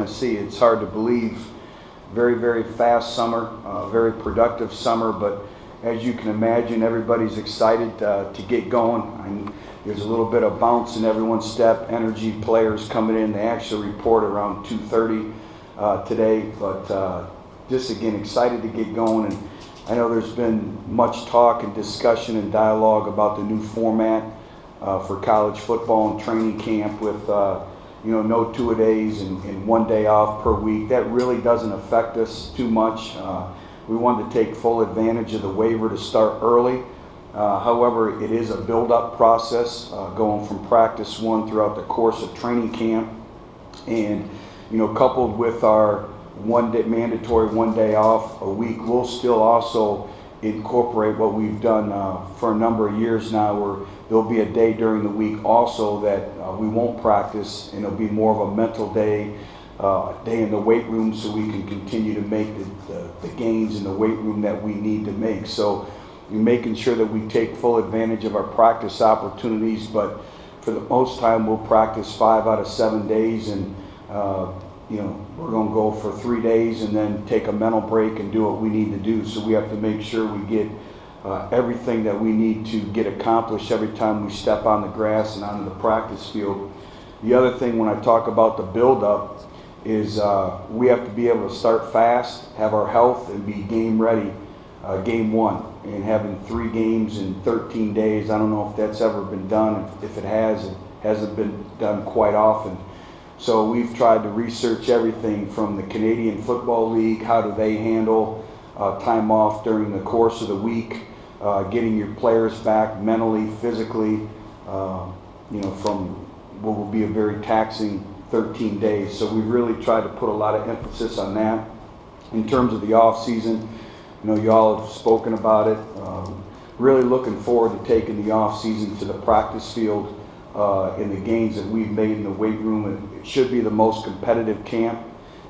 to see. It's hard to believe. Very, very fast summer, very productive summer, but as you can imagine, everybody's excited to get going. And there's a little bit of bounce in everyone's step, energy, players coming in. They actually report around 2:30 today, but just again, excited to get going. And I know there's been much talk and discussion and dialogue about the new format for college football and training camp with no two-a-days and 1 day off per week. That really doesn't affect us too much. We wanted to take full advantage of the waiver to start early. However, it is a build-up process going from practice one throughout the course of training camp. And, coupled with our mandatory 1 day off a week, we'll still also incorporate what we've done for a number of years now, where there'll be a day during the week also that we won't practice, and it'll be more of a mental day in the weight room, so we can continue to make the gains in the weight room that we need to make. So we're making sure that we take full advantage of our practice opportunities, but for the most time we'll practice 5 out of 7 days, and we're going to go for 3 days and then take a mental break and do what we need to do. So we have to make sure we get everything that we need to get accomplished every time we step on the grass and onto the practice field. The other thing when I talk about the build-up is we have to be able to start fast, have our health, and be game ready game one. And having 3 games in 13 days, I don't know if that's ever been done. If it has, it hasn't been done quite often. So we've tried to research everything from the Canadian Football League, how do they handle time off during the course of the week, getting your players back mentally, physically, from what will be a very taxing 13 days. So we really tried to put a lot of emphasis on that. In terms of the off season, you all have spoken about it. Really looking forward to taking the off season to the practice field in the gains that we've made in the weight room. It should be the most competitive camp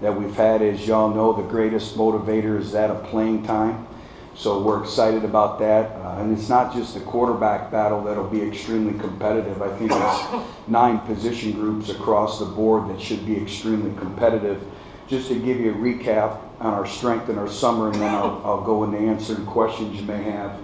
that we've had. As y'all know, the greatest motivator is that of playing time. So we're excited about that. And it's not just the quarterback battle that'll be extremely competitive. I think it's 9 position groups across the board that should be extremely competitive. Just to give you a recap on our strength in our summer, and then I'll go into answering questions you may have.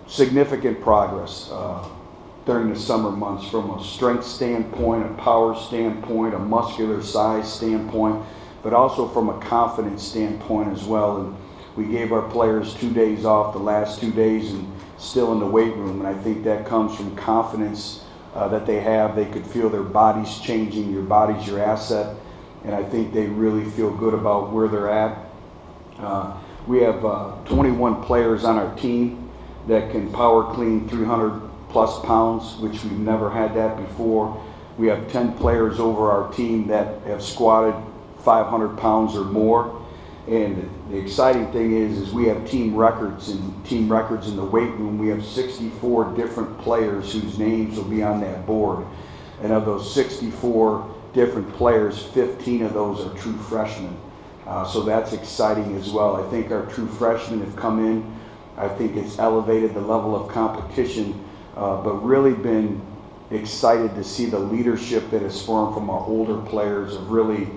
Significant progress during the summer months from a strength standpoint, a power standpoint, a muscular size standpoint, but also from a confidence standpoint as well. And we gave our players 2 days off the last 2 days and still in the weight room. And I think that comes from confidence that they have. They could feel their bodies changing. Your body's your asset. And I think they really feel good about where they're at. We have 21 players on our team that can power clean 300 plus pounds, which we've never had that before. We have 10 players over our team that have squatted 500 pounds or more. And the exciting thing is we have team records in the weight room. We have 64 different players whose names will be on that board. And of those 64 different players, 15 of those are true freshmen. So that's exciting as well. I think our true freshmen have come in. I think it's elevated the level of competition, but really been excited to see the leadership that has formed from our older players of really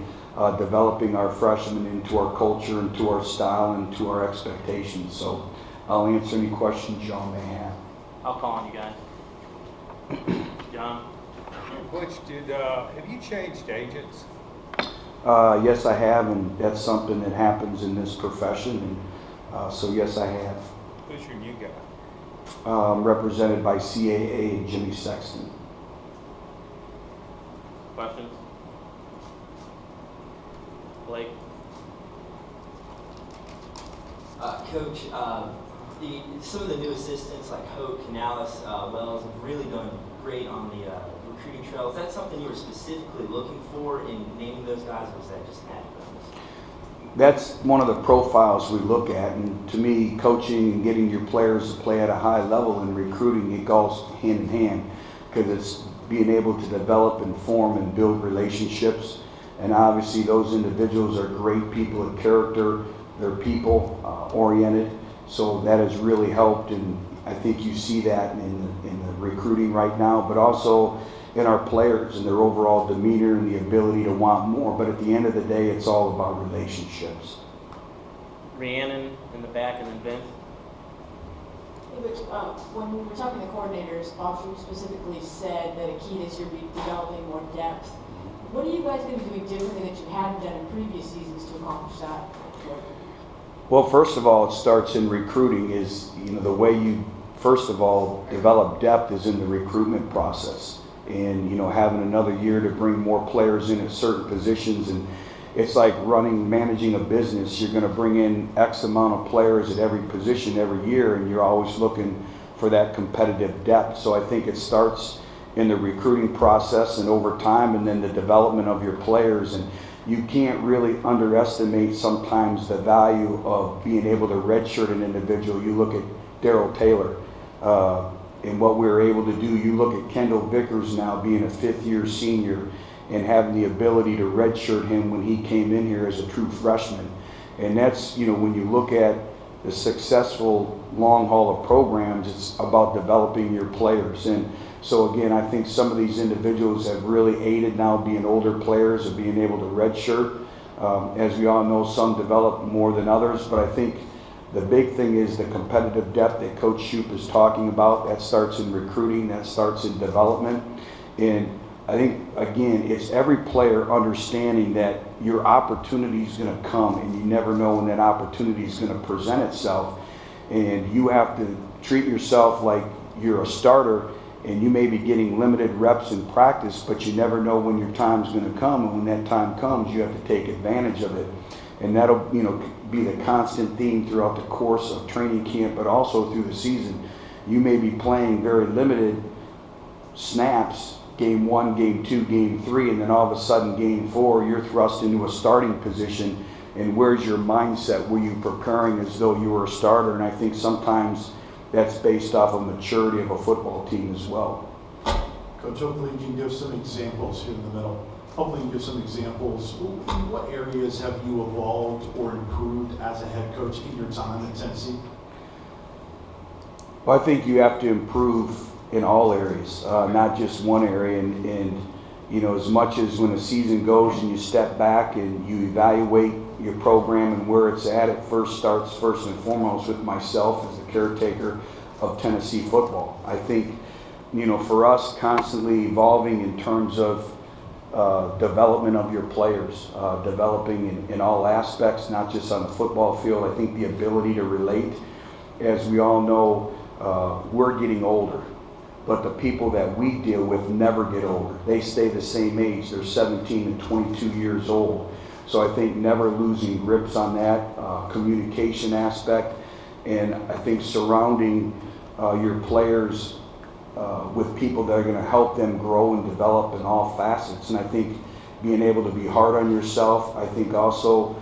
developing our freshmen into our culture, into our style, and to our expectations. So I'll answer any questions y'all may have. I'll call on you guys. John? Butch, have you changed agents? Yes, I have, and that's something that happens in this profession. And so yes, I have. Who's your new guy? Represented by CAA and Jimmy Sexton. Questions? Blake? Coach, some of the new assistants like Hope, Canales, Wells have really done great on the recruiting trail. Is that something you were specifically looking for in naming those guys, or was that just added bonus? That's one of the profiles we look at, and to me, coaching and getting your players to play at a high level and recruiting, it goes hand in hand, because it's being able to develop and form and build relationships. And obviously those individuals are great people of character, they're people oriented, so that has really helped, and I think you see that in the recruiting right now. But also in our players and their overall demeanor and the ability to want more. But at the end of the day, it's all about relationships. Rhiannon in the back, and then Vince. Hey, Butch, when we were talking to coordinators, Bob Shrew specifically said that a key this year would be developing more depth. What are you guys going to be doing differently that you hadn't done in previous seasons to accomplish that? Well, first of all, it starts in recruiting. Is, the way you first of all develop depth is in the recruitment process, and having another year to bring more players in at certain positions. And it's like managing a business. You're going to bring in X amount of players at every position every year, and you're always looking for that competitive depth. So I think it starts in the recruiting process and over time, and then the development of your players. And you can't really underestimate sometimes the value of being able to redshirt an individual. You look at Darryl Taylor and what we were able to do. You look at Kendall Vickers now being a fifth-year senior and having the ability to redshirt him when he came in here as a true freshman. And that's, when you look at the successful long haul of programs, it's about developing your players. And so again, I think some of these individuals have really aided now being older players of being able to redshirt. As we all know, some develop more than others, but I think the big thing is the competitive depth that Coach Shoup is talking about. That starts in recruiting, that starts in development. And I think, again, it's every player understanding that your opportunity is going to come, and you never know when that opportunity is going to present itself. And you have to treat yourself like you're a starter, and you may be getting limited reps in practice, but you never know when your time's going to come. And when that time comes, you have to take advantage of it. And that'll, be the constant theme throughout the course of training camp, but also through the season. You may be playing very limited snaps, game 1, game 2, game 3, and then all of a sudden game 4, you're thrust into a starting position. And where's your mindset? Were you preparing as though you were a starter? And I think sometimes that's based off of maturity of a football team as well. Coach, hopefully you can give some examples here in the middle. Hopefully you can give some examples. In what areas have you evolved or improved as a head coach in your time at Tennessee? Well, I think you have to improve in all areas, not just one area. And as much as when the season goes and you step back and you evaluate your program and where it's at, it starts first and foremost with myself as the caretaker of Tennessee football. I think, for us, constantly evolving in terms of development of your players, developing in all aspects, not just on the football field. I think the ability to relate. As we all know, we're getting older, but the people that we deal with never get older. They stay the same age. They're 17 and 22 years old. So I think never losing grips on that communication aspect, and I think surrounding your players with people that are going to help them grow and develop in all facets. And I think being able to be hard on yourself. I think also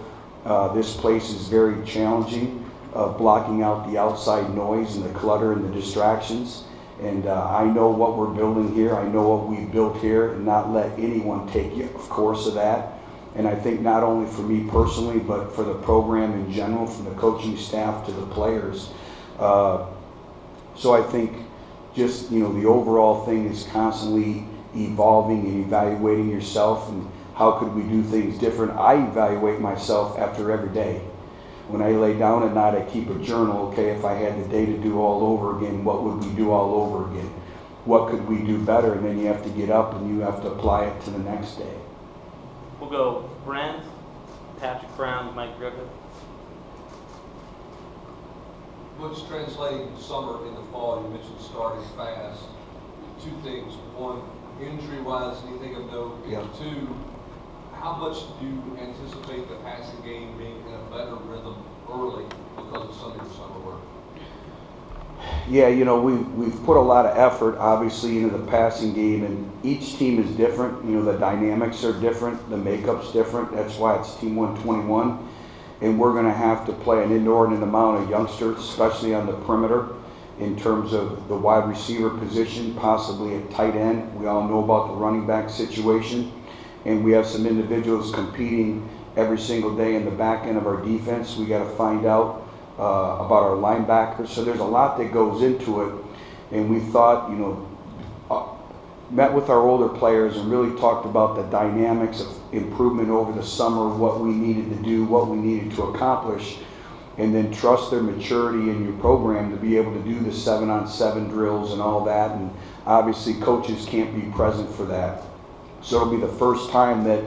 this place is very challenging, blocking out the outside noise and the clutter and the distractions. And I know what we're building here. I know what we've built here, and not let anyone take you, of course, of that. And I think not only for me personally, but for the program in general, from the coaching staff to the players. So I think just, the overall thing is constantly evolving and evaluating yourself and how could we do things different. I evaluate myself after every day. When I lay down at night, I keep a journal. Okay, if I had the day to do all over again, what would we do all over again? What could we do better? And then you have to get up and you have to apply it to the next day. We'll go Brent, Patrick Brown, Mike Griffith. What's translating summer into fall? You mentioned starting fast. Two things. One, injury-wise, anything of note? Yeah. And two, how much do you anticipate the passing game being in a better rhythm early because of some of your summer work? Yeah, we've put a lot of effort, obviously, into the passing game, and each team is different. The dynamics are different, the makeup's different. That's why it's Team 121. And we're going to have to play an inordinate amount of youngsters, especially on the perimeter, in terms of the wide receiver position, possibly at tight end. We all know about the running back situation. And we have some individuals competing every single day in the back end of our defense. We got to find out about our linebackers. So there's a lot that goes into it. And we thought, met with our older players and really talked about the dynamics of improvement over the summer, what we needed to do, what we needed to accomplish, and then trust their maturity in your program to be able to do the 7-on-7 drills and all that. And obviously coaches can't be present for that. So it'll be the first time that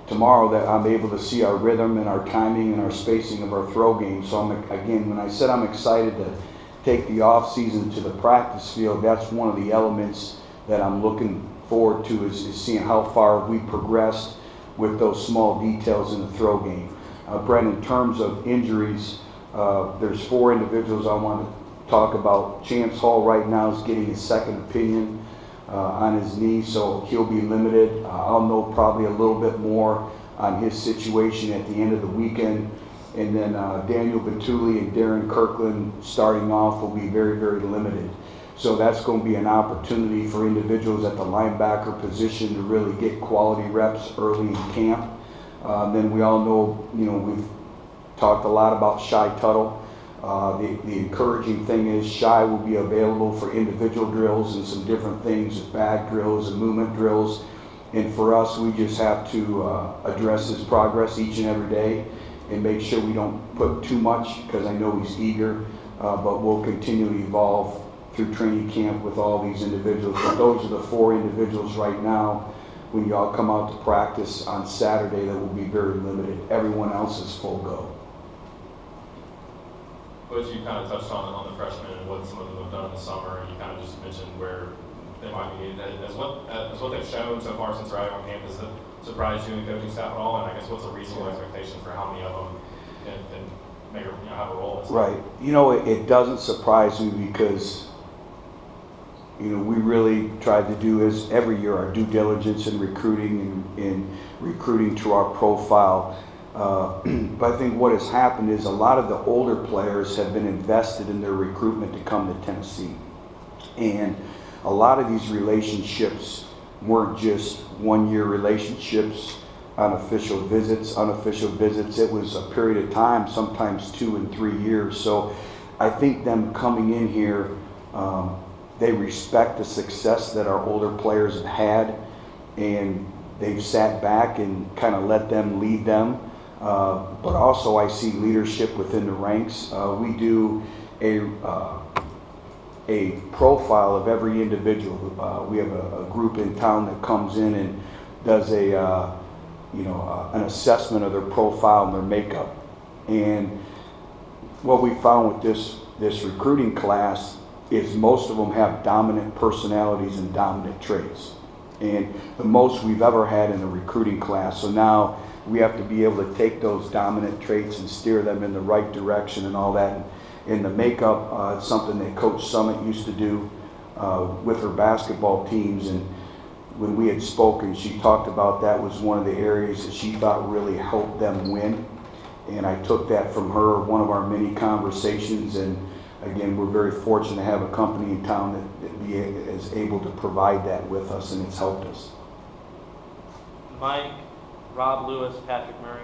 tomorrow that I'm able to see our rhythm and our timing and our spacing of our throw game. So again, when I said I'm excited to take the off season to the practice field, that's one of the elements that I'm looking forward to is seeing how far we progressed with those small details in the throw game. Brent, in terms of injuries, there's 4 individuals I want to talk about. Chance Hall right now is getting his second opinion on his knee, so he'll be limited. I'll know probably a little bit more on his situation at the end of the weekend. And then Daniel Batuli and Darren Kirkland starting off will be very, very limited. So that's going to be an opportunity for individuals at the linebacker position to really get quality reps early in camp. Then we all know, we've talked a lot about Shy Tuttle. The encouraging thing is Shy will be available for individual drills and some different things, bag drills and movement drills. And for us, we just have to address his progress each and every day and make sure we don't put too much, because I know he's eager, but we'll continue to evolve through training camp with all these individuals. But those are the 4 individuals right now when you all come out to practice on Saturday that will be very limited. Everyone else is full go. But you kind of touched on the freshmen and what some of them have done in the summer, and you kind of just mentioned where they might be needed. As what they've shown so far since arriving on campus, has it surprised you and the coaching staff at all? And I guess what's a reasonable expectation for how many of them can make have a role? Right. It doesn't surprise me because we really tried to do, as every year, our due diligence in recruiting and recruiting to our profile. But I think what has happened is a lot of the older players have been invested in their recruitment to come to Tennessee. And a lot of these relationships weren't just one-year relationships on official visits, unofficial visits. It was a period of time, sometimes 2 and 3 years. So I think them coming in here, they respect the success that our older players have had, and they've sat back and kind of let them lead them. But also I see leadership within the ranks. We do a profile of every individual. We have a group in town that comes in and does an assessment of their profile and their makeup. And what we found with this recruiting class is most of them have dominant personalities and dominant traits, and the most we've ever had in a recruiting class. So now we have to be able to take those dominant traits and steer them in the right direction and all that. In the makeup, it's something that Coach Summit used to do with her basketball teams, and when we had spoken, she talked about that was one of the areas that she thought really helped them win. And I took that from her, one of our many conversations, and again, we're very fortunate to have a company in town that is able to provide that with us, and it's helped us. Mike, Rob Lewis, Patrick Murray.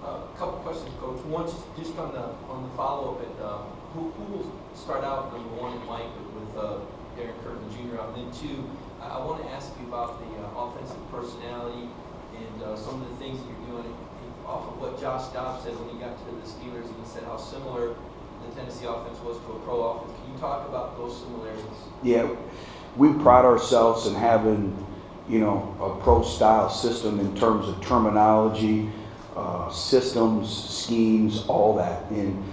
A couple questions, Coach. One, just on the follow-up at who will start out number 1 in Mike with Darren Kirkland Jr. And then 2, I want to ask you about the offensive personality and some of the things that you're doing off of what Josh Dobbs said when he got to the Steelers, and he said how similar the Tennessee offense was to a pro offense. Can you talk about those similarities? Yeah, we pride ourselves in having a pro-style system in terms of terminology, systems, schemes, all that. And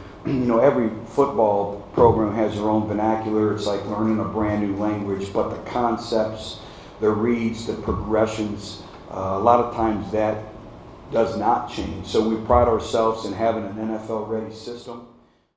every football program has their own vernacular. It's like learning a brand new language, but the concepts, the reads, the progressions, a lot of times that does not change. So we pride ourselves in having an NFL-ready system.